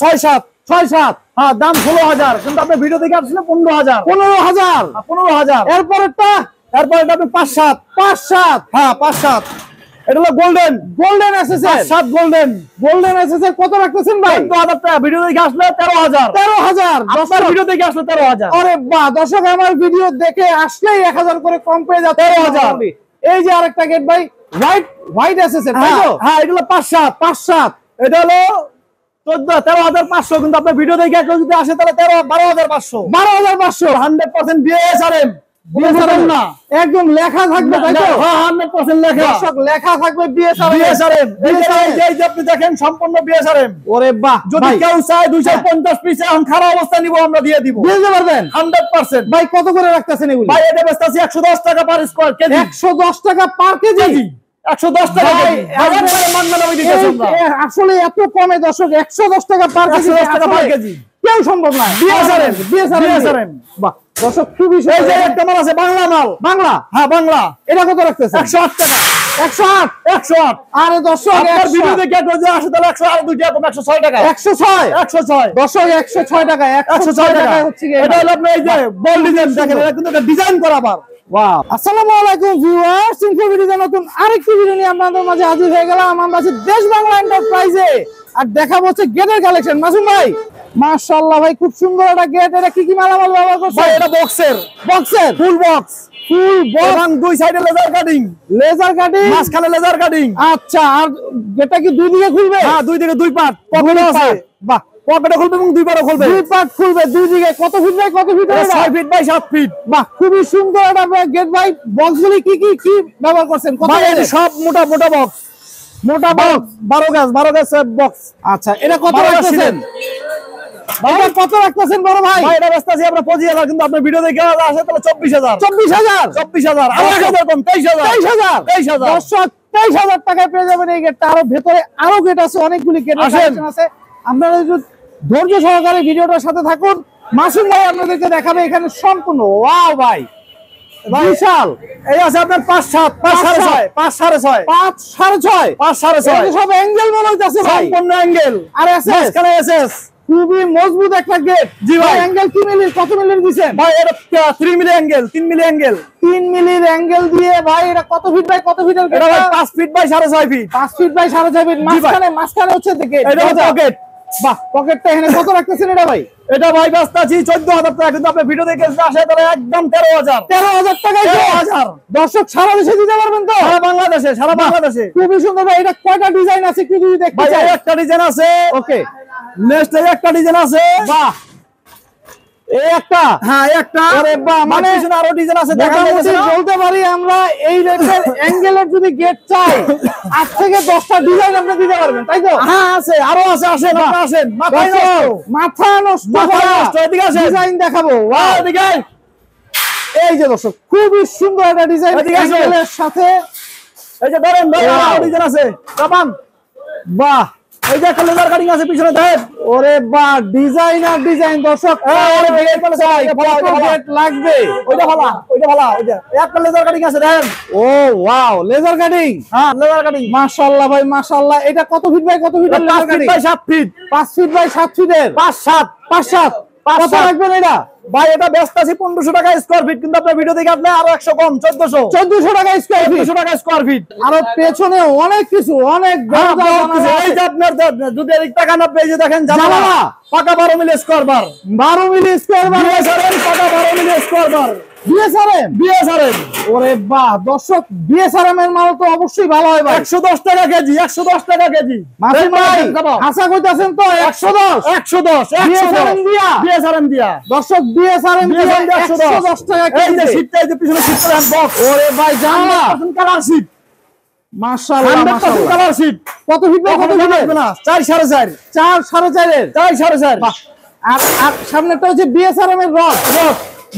6-7 6-7 হ্যাঁ দাম 16,000 কিন্তু আপনি ভিডিও দেখে আসলে 15,000 15,000 এরপরেরটা আপনি 5-7 5-7 হ্যাঁ 5-7 এটা হলো গোল্ডেন এসএসআর 7 গোল্ডেন এসএসআর কত রাখতেছেন ভাই? 14,000 টাকা ভিডিও দেখে আসলে 13,000 আপনার ভিডিও দেখে আসলে 13,000। আরে বাহ দর্শক আমার ভিডিও দেখে আসলেই 1000 করে কম পেয়ে যাচ্ছে 13,000। এই যে আরেকটা গেট ভাই হোয়াইট এসএসআর তাই তো? হ্যাঁ এটা হলো 5-7 এটা হলো 13,500 কিন্তু আপনার ভিডিও দেখে কেউ যদি আসে তাহলে 12,500 100% বিএসআরএম না একদম লেখা থাকবে তাই তো? হ্যাঁ 100% লেখা দর্শক লেখা থাকবে বিএসআরএম এই যে আপনি দেখেন সম্পূর্ণ বিএসআরএম। ওরে বাহ যদি কেউ চায় 250 পিস এখন খারাপ অবস্থা নিব আমরা দিয়ে দিব দিতে পারবেন 100%। ভাই কত করে রাখতেছেন এগুলো? ভাই এটা বেচতাছি 110 টাকা পার স্কয়ার কেজি 110 টাকা পার কেজি 110 টাকা কেজি আসলে এত কমে দর্শক 110 টাকা পার কেজি 110 টাকা পার কেজি কেউ সম্ভব না বিএসআরএম বাহ দর্শক খুবই এই যে একটা মাল আছে বাংলা মাল বাংলা হ্যাঁ বাংলা এটা কত রাখতেছেন? 108 টাকা 108 আরে দর্শক আপনার ভিডিও দেখে কেউ যদি আসে তাহলে 100 আর 2 টাকা কম 106 টাকা 106 দর্শক 106 টাকা 106 টাকা হচ্ছে এটা হলো আপনি এই যে বল ডিজাইন দেখেন এটা কিন্তু ডিজাইন করা আবার ওয়াও আসসালামু আলাইকুম ভিউয়ার্স ইনফোভিডিওতে নতুন আরেকটি ভিডিও নিয়ে আপনাদের মাঝে হাজির হয়ে গেলাম আমরা আছি দেশ বাংলা এন্টারপ্রাইজে আর দেখাবো হচ্ছে গেটের কালেকশন মাসুম ভাই মাশাআল্লাহ ভাই খুব সুন্দর একটা গেট এটা কি মালামাল ব্যবহার করছে ভাই এটা বক্সের ফুল বক্স এবং দুই সাইডে লেজার কাটিং মাঝখানে লেজার কাটিং আচ্ছা আর এটা কি দুই দিকে খুলবে? হ্যাঁ দুই দিকে দুই পার্ট পকেটে আছে বাহ পকেটে খুলবে এবং দুই পার্টও খুলবে দুই পার্ট খুলবে দুই দিকে কত ফিট বাই কত ফিট? 6 ফিট বাই 7 ফিট বাহ খুবই সুন্দর একটা গেট ভাই বক্সগুলি কি ব্যবহার করছেন? কত সব মোটা বক্স 12 গাছ বক্স আচ্ছা এটা কত রাখতেছেন? এটা কত রাখতেছেন বড় ভাই? ভাই এটা বেচতাছি আমরা 25,000 কিন্তু আপনি ভিডিও দেখে আসে তাহলে 24,000 আর 1,000 কম 23,000 দর্শক 23,000 টাকায় পেয়ে যাবেন এই গেটটা। আরো ভেতরে আরো গেট আছে অনেকগুলি গেট আছে আপনারা একটু ধৈর্য সহকারে ভিডিওটার সাথে থাকুন মাসুম ভাই আপনাদেরকে দেখাবে এখানে সম্পূর্ণ ওয়াও ভাই বিশাল এই আছে আপনার 5-7 5-6.5 সব অ্যাঙ্গেল মনে হইতাছে ভাই সম্পূর্ণ অ্যাঙ্গেল আর এসএস খুবই মজবুত একটা গেট জি ভাই অ্যাঙ্গেল কি মিলি কত মিলি দিবেন ভাই এটা 3 মিলি অ্যাঙ্গেল 3 মিলির অ্যাঙ্গেল দিয়ে ভাই এটা কত ফিট বাই কত ফিটের গেট? এটা ভাই 5 feet by 6.5 feet 5 feet by 6.5 feet মাঝখানে হচ্ছে গেট এটা পকেট বাহ পকেটটা এখানে কত রাখতেছেন এটা ভাই? এটা ভাই বাস্তাছি 14,000 টাকা কিন্তু আপনি ভিডিও দেখে আসে তাহলে একদম 13,000 টাকায় 13,000 দর্শক সারা দেশে দিতে পারবেন তো? সারা বাংলাদেশে খুবই সুন্দর ভাই এটা কয়টা ডিজাইন আছে কি যদি দেখতে ভাই চাই? একটা ডিজাইন আছে ওকে নেক্সট একটা ডিজাইন আছে বাহ এই একটা হ্যাঁ একটা আরে বাহ মানে আরো ডিজাইন আছে বলতে পারি আমরা এই রেটের অ্যাঙ্গেলের যদি গেট চাই 8 থেকে 10টা ডিজাইন আপনি দিতে পারবেন তাই তো? হ্যাঁ আছে আরো আছে আসেন মাথা নষ্ট এদিকে আসেন ডিজাইন দেখাবো ওয়াও এদিকে এই যে দর্শক খুবই সুন্দর একটা ডিজাইন অ্যাঙ্গেলের সাথে এই যে ধরেন ডিজাইন আছে কাপান বাহ এই যে একটা লেজার কাটিং আছে পিছনে দেখেন ওরে বাহ ডিজাইন দর্শক লাগবে ওইটা ভালো ওইটা একটা লেজার কাটিং আছে দেখেন ও ওয়াও লেজার কাটিং হ্যাঁ লেজার কাটিং মাশাআল্লাহ ভাই মাশাআল্লাহ এটা কত ফিট বাই কত ফিটের laser cutting? 5 feet 5 feet by 7 ফিটের 5-7 কত রাখবেন এটা? ভাই এটা বেচতাছি 1500 টাকা স্কয়ার ফিট কিন্তু আপনার ভিডিও দেখে আপনি আরো 100 কম 1400 টাকা স্কয়ার ফিট আর পেছনে অনেক কিছু অনেক এই যে আপনার যদি এদিক টাকা না পেয়ে দেখেন জানালা পাকা 12 মিলি স্কয়ার বার 12 মিলি স্কয়ার বার পাকা 12 মিলি স্কয়ার বার বিএসআরএম ওরে বাহ দর্শক বিএসআরএম এর মাল তো অবশ্যই ভালো হয় ভাই 110 টাকা কেজি মাসুম ভাই আশা কইতাছেন তো 110 বিএসআরএম দিয়া দর্শক বিএসআরএম দিয়া 110 টাকা কেজি এই যে শীটটা এই যে পিছনে শীটটা বক্স ওরে ভাই জানা কালার শীট মাশাআল্লাহ কালার শীট কত ফিট বাই কত ফিট? 4.5 4.5 এর বাহ আর সামনেটা হচ্ছে বিএসআরএম এর রড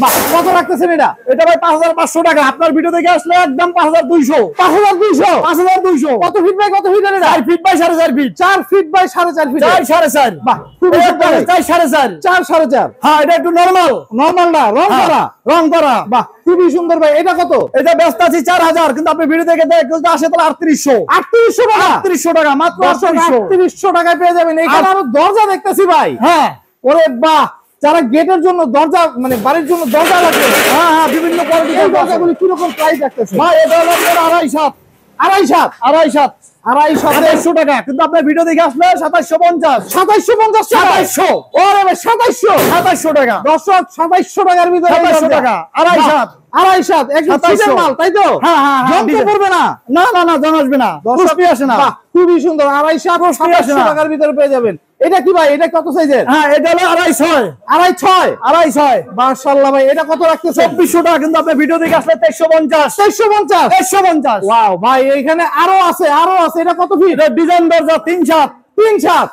বাহ, কত রাখতেছেন এটা? এটা ভাই 5500 টাকা। আপনার ভিডিও দেখে আসলে একদম 5200। 5200। 5200। কত ফিট বাই কত ফিট এটা? 4 feet by 4.5 feet. 4 feet by 4.5 feet. 4 4.5। বাহ, খুবই সুন্দর। 4 4.5। 4 4.5। হ্যাঁ, এটা একটু নরমাল। নরমাল না, রং করা। রং করা। বাহ, খুবই সুন্দর ভাই। এটা কত? এটা ব্যস্ত আছে 4000, কিন্তু আপনি ভিডিও দেখে যদি আসে তাহলে 3800। 3800 টাকা। 3800 টাকা মাত্র। 3800 টাকায় পেয়ে যাবেন। এখানে আরো দরজা দেখতেছি ভাই। হ্যাঁ, ওরে বাহ, যারা গেটের জন্য দরজা, মানে বাড়ির জন্য দরজা লাগবে, হ্যাঁ, হ্যাঁ, বিভিন্ন এই কোয়ালিটির দরজাগুলি কিরকম প্রাইস রাখতেছে? ভাই এটা হলো আপনার 2.5 2.5 2.5 2.5 টাকা, কিন্তু আপনার ভিডিও দেখে আসলে 2750। 2750 টাকা। 2700। ওরে ভাই 2700 টাকা। দর্শক 2700 টাকার ভিতরে 2700 টাকা। 2.5 2.5 একদম 2700 সিজন মাল, তাই তো? হ্যাঁ, হ্যাঁ, হ্যাঁ, জমতে ডিজাইন। পড়বে না। না না না, জানা আসবে না, দর্শক প্রশ্নই আসে না। বাহ, খুবই সুন্দর। 2.5 প্রশ্নই আসে 2700 না। টাকার ভিতরে পেয়ে যাবেন। এটা কি ভাই? এটা কত সাইজের? হ্যাঁ, এটা হলো 2.5 2.5 2.5 মাশাআল্লাহ ভাই, এটা কত রাখতেছেন? 2400 টাকা, কিন্তু আপনার ভিডিও দেখে আসলে 2350। 2350। 2350। ওয়াও ভাই, এখানে আরো আছে, আরো আছে। এটা কত ফিট? এটা ডিজাইন দরজা 3-7। 3-7।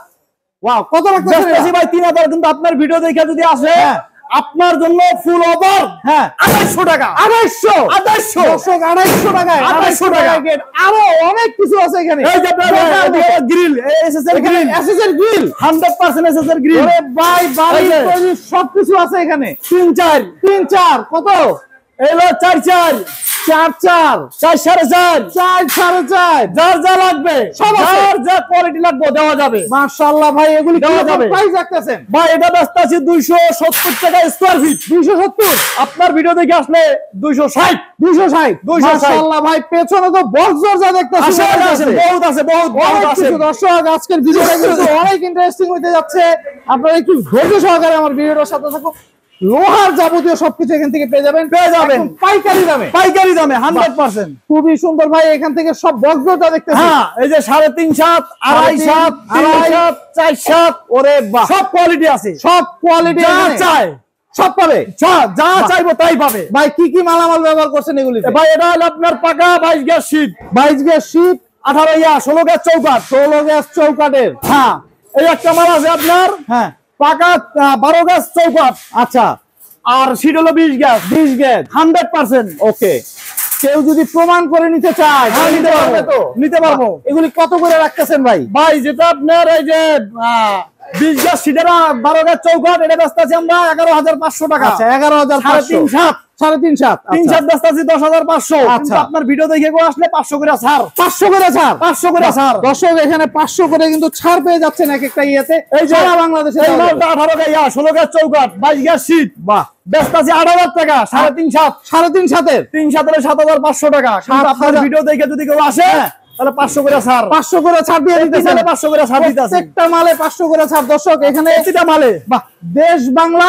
ওয়াও, কত রাখতেছেন? বেশি ভাই 3000, কিন্তু আপনার ভিডিও দেখে যদি আসে হ্যাঁ। আপনার জন্য ফুল ওভার হ্যাঁ, 2.5 টাকা। 2.5 2.5 দর্শক 2.5 টাকায় 2.5 টাকা। গেট। আরো অনেক কিছু আছে এখানে। এই যে আপনার গ্রিল, এসএসএর এখানে গ্রিল, এসএসএর গ্রিল। 100% এসএসএর গ্রিল। ওরে ভাই, বাড়ি এই যে। তৈরি সবকিছু আছে এখানে। 3-4 3-4 কত? এলো 4-4 4-4 4 4.5 4-4.5 যার যা লাগবে, সব আছে। যার যা কোয়ালিটি লাগবে দেওয়া যাবে। মাশাআল্লাহ ভাই, এগুলি দেওয়া কি যাবে। প্রাইস রাখতেছেন? ভাই এটা ব্যস্ত আছে 270 টাকা স্কয়ার ফিট। 270। আপনার ভিডিও দেখে আসলে 260। 260। 260 মাশাআল্লাহ ভাই, পেছনে তো বক্স দরজা দেখতেছি। আসেন, বহুত আছে, বহুত অনেক আছে। কিছু। দর্শক, আজকের ভিডিওটা কিন্তু অনেক ইন্টারেস্টিং হতে যাচ্ছে। আপনারা একটু ধৈর্য সহকারে আমার ভিডিওটার সাথে থাকুন। লোহার যাবতীয় সবকিছু এখান থেকে পেয়ে যাবেন একদম পাইকারি দামে। পাইকারি দামে 100%। খুবই সুন্দর ভাই, এখান থেকে সব বক্স দরজা দেখতেছি। হ্যাঁ, এই যে 3.5 7, 2.5 7, 3 7, 4 7, ওরে বাহ, সব কোয়ালিটি আছে। সব কোয়ালিটি যা চাই সব পাবে। যা চাইবো তাই পাবে। ভাই কি কি মালামাল ব্যবহার করছেন এগুলিতে? ভাই এটা হলো আপনার পাকা 22 gauge sheet, 22 gauge sheet, 16 gauge চৌকাঠ। 16 গ্যাস চৌকাঠের। হ্যাঁ, এই একটা মাল আছে আপনার হ্যাঁ, পাকা 12 গ্যাস চৌকাঠ, আচ্ছা, আর শীট হলো 20 গ্যাস। 20 গ্যাস। 100%। ওকে, কেউ যদি প্রমাণ করে নিতে চায় হ্যাঁ, নিতে পারবে তো? নিতে পারবো। এগুলি কত করে রাখতেছেন ভাই? ভাই যেটা আপনার এই যে 20 গ্যাস শীটের 12 গ্যাস চৌকাঠ, এটা ব্যস্ত আছে আমরা 11500 টাকা। আচ্ছা, 11500। 3.5 3.5 ব্যস্ত আছে 10500। আচ্ছা। কিন্তু আপনার ভিডিও দেখে কেউ আসলে 500 করে ছাড়। 500 করে ছাড়। 500 করে ছাড়। দর্শক, এখানে 500 করে কিন্তু ছাড় পেয়ে যাচ্ছেন এক একটা ইয়েতে। এই যে সারা বাংলাদেশে এই দেওয়া যাবে। মালটা 18 গ্যাস 16 গ্যাস চৌকাঠ, 22 গ্যাস শীট, বাহ, ব্যস্ত আছে 8000 টাকা। 3.5 3.5 3 7 7500 টাকা। কিন্তু আপনার 7000 ভিডিও দেখে যদি কেউ আসে তাহলে 500 করে ছাড়। 500 করে ছাড় দিয়ে দিতেছেন। 500 করে ছাড় দিতে আছে প্রত্যেকটা মালে 500 করে ছাড়। দর্শক, এখানে প্রতিটা মালে। বাহ, দেশ বাংলা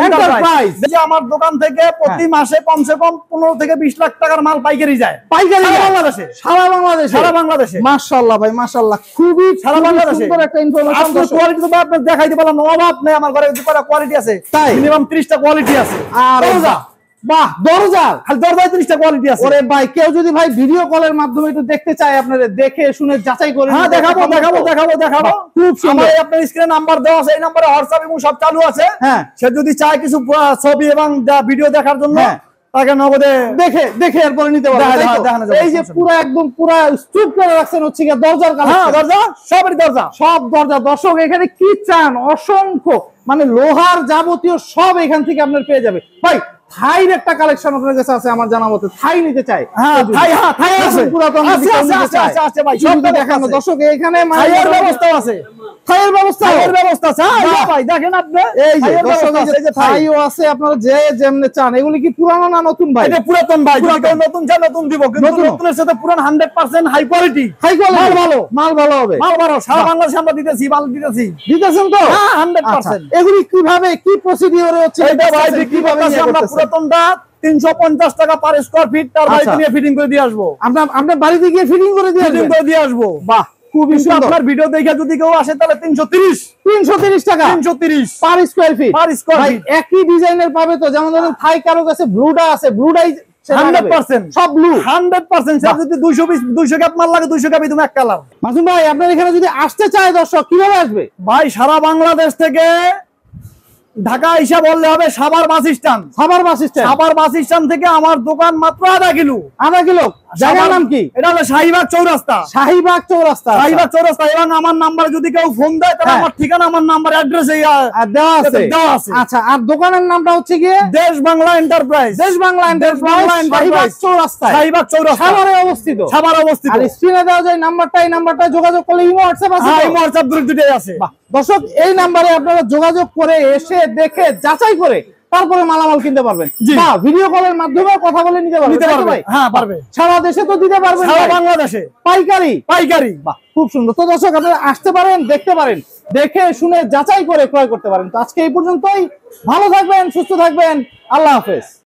এন্টারপ্রাইজ। যে আমার দোকান থেকে প্রতি মাসে কমসে কম 15 থেকে 20 লাখ টাকার মাল পাইকারি যায়। পাইকারি সারা যায়। বাংলাদেশে। সারা বাংলাদেশে। সারা বাংলাদেশে। মাশাআল্লাহ ভাই, মাশাআল্লাহ, খুবই সারা বাংলাদেশে। সুন্দর একটা ইনফরমেশন। আপনার কোয়ালিটি তো আপনি দেখাইতে পারলাম, অভাব নেই আমার ঘরে। দুটো কোয়ালিটি আছে, তাই? মিনিমাম 30টা কোয়ালিটি আছে। আর দরজা, বাহ, দরজা। খালি দরজায় 30টা কোয়ালিটি আছে। ওরে ভাই, কেউ যদি ভাই ভিডিও কলের মাধ্যমে একটু দেখতে চায়, আপনাদের দেখে শুনে যাচাই করে হ্যাঁ, নিতে দেখাবো। বাহ, খুব সুন্দর। আমার আপনার স্ক্রিনে নাম্বার দেওয়া আছে, এই নম্বরে হোয়াটসঅ্যাপ এবং সব চালু আছে। হ্যাঁ, সে যদি চায় কিছু ছবি এবং ভিডিও দেখার জন্য, হ্যাঁ, তাকে নগদে দেখে এরপরে নিতে পারবেন, তাই তো? দেখানো যাবে। এই যে পুরো একদম পুরো স্তূপ করে রাখছেন হচ্ছে কি দরজার হ্যাঁ, কালেকশন। দরজা সবেরই দরজা। সব দরজা। দর্শক, এখানে কি চান? অসংখ্য, মানে লোহার যাবতীয় সব এখান থেকে আপনার পেয়ে যাবে। ভাই, থাইর একটা কালেকশন আপনার কাছে আছে আমার জানা মতে। থাই নিতে চাই? হ্যাঁ, থাই আছে। পুরাতন আছে, আছে, আছে, আছে, আছে ভাই, সব সব ব্যবস্থা দেখানো। আছে। দর্শক, এখানে থাইয়ের ব্যবস্থাও আছে। থাইয়ের ব্যবস্থা থাইয়ের ব্যবস্থা আছে। হ্যাঁ, এই যে ভাই দেখেন আপনি, এই যে থাইয়ের দর্শক, ব্যবস্থা আছে, এই যে থাই। থাইও আছে। আপনারা যে যেমনে চান। এগুলি কি পুরানো না নতুন ভাই? এটা পুরাতন ভাই। যদি পুরাতন। কেউ নতুন চায় নতুন দিব, কিন্তু নতুন। নতুনের সাথে পুরান 100% হাই কোয়ালিটি। হাই কোয়ালিটি, মাল ভালো। মাল ভালো হবে। মাল ভালো। সারা বাংলাদেশে আমরা দিতেছি, মাল দিতেছি। দিতেছেন তো? হ্যাঁ, আচ্ছা, 100%। এগুলি কিভাবে, কি প্রসিডিওরে হচ্ছে? এইটা ভাই বিক্রি করতেছি আমরা পুরাতনটা 350 টাকা পার স্কয়ার ফিট, তার বাড়িতে আচ্ছা। নিয়ে ফিটিং করে দিয়ে আসবো। আপনার বাড়িতে গিয়ে ফিটিং করে দিয়ে ফিটিং আসবেন? করে দিয়ে আসবো। বাহ, খুবই কিন্তু সুন্দর। আপনার ভিডিও দেখে যদি কেউ আসে তাহলে 330 330 টাকা 330 per square feet. Per square ভাই, ফিট। একই ডিজাইনের পাবে তো? যেমন ধরুন থাই কারো কাছে ব্লুটা আছে, ব্লুটাই 100% সব ব্লু। 100% স্যার, যদি 200 পিস 200 ক্যাপ মাল লাগে 200 ক্যাপই তুমি এক কালার। মাসুম ভাই, আপনার এখানে যদি আসতে চায় দর্শক, কিভাবে আসবে? ভাই সারা বাংলাদেশ থেকে ঢাকা এসে বললে হবে Savar bus stand. Savar bus stand. Savar bus stand থেকে আমার দোকান মাত্র আধা কিলো। আধা কিলো। জায়গার নাম কি? এটা হলো শাহীবাগ চৌরাস্তা। শাহীবাগ চৌরাস্তা। শাহীবাগ চৌরাস্তা। এবং আমার নাম্বার যদি কেউ ফোন দেয় তাহলে আমার ঠিকানা, আমার নাম্বার, অ্যাড্রেস দেওয়া আছে। দেওয়া আছে। আচ্ছা, আর দোকানের নামটা হচ্ছে গিয়ে দেশ বাংলা এন্টারপ্রাইজ। দেশ বাংলা এন্টারপ্রাইজ, শাহীবাগ চৌরাস্তা। শাহীবাগ চৌরাস্তা সাভারে অবস্থিত। সাভার অবস্থিত। আর স্ক্রিনে দেওয়া যায় নাম্বারটা, এই নাম্বারটা যোগাযোগ করলে ইমো হোয়াটসঅ্যাপ আছে। হ্যাঁ, ইমো হোয়াটসঅ্যাপ দুটোই আছে। বাহ, দর্শক এই নাম্বারে আপনারা যোগাযোগ করে এসে দেখে যাচাই করে তারপরে মালামাল কিনতে পারবেন। বা ভিডিও কলের মাধ্যমে কথা বলে নিতে পারবেন। ভাই হ্যাঁ, পারবে। সারা দেশে তো দিতে পারবেন, সারা বাংলাদেশে পাইকারি। পাইকারি। বাহ, খুব সুন্দর। তো দর্শক আপনারা আসতে পারেন, দেখতে পারেন, দেখে শুনে যাচাই করে ক্রয় করতে পারেন। তো আজকে এই পর্যন্তই। ভালো থাকবেন, সুস্থ থাকবেন। আল্লাহ হাফেজ।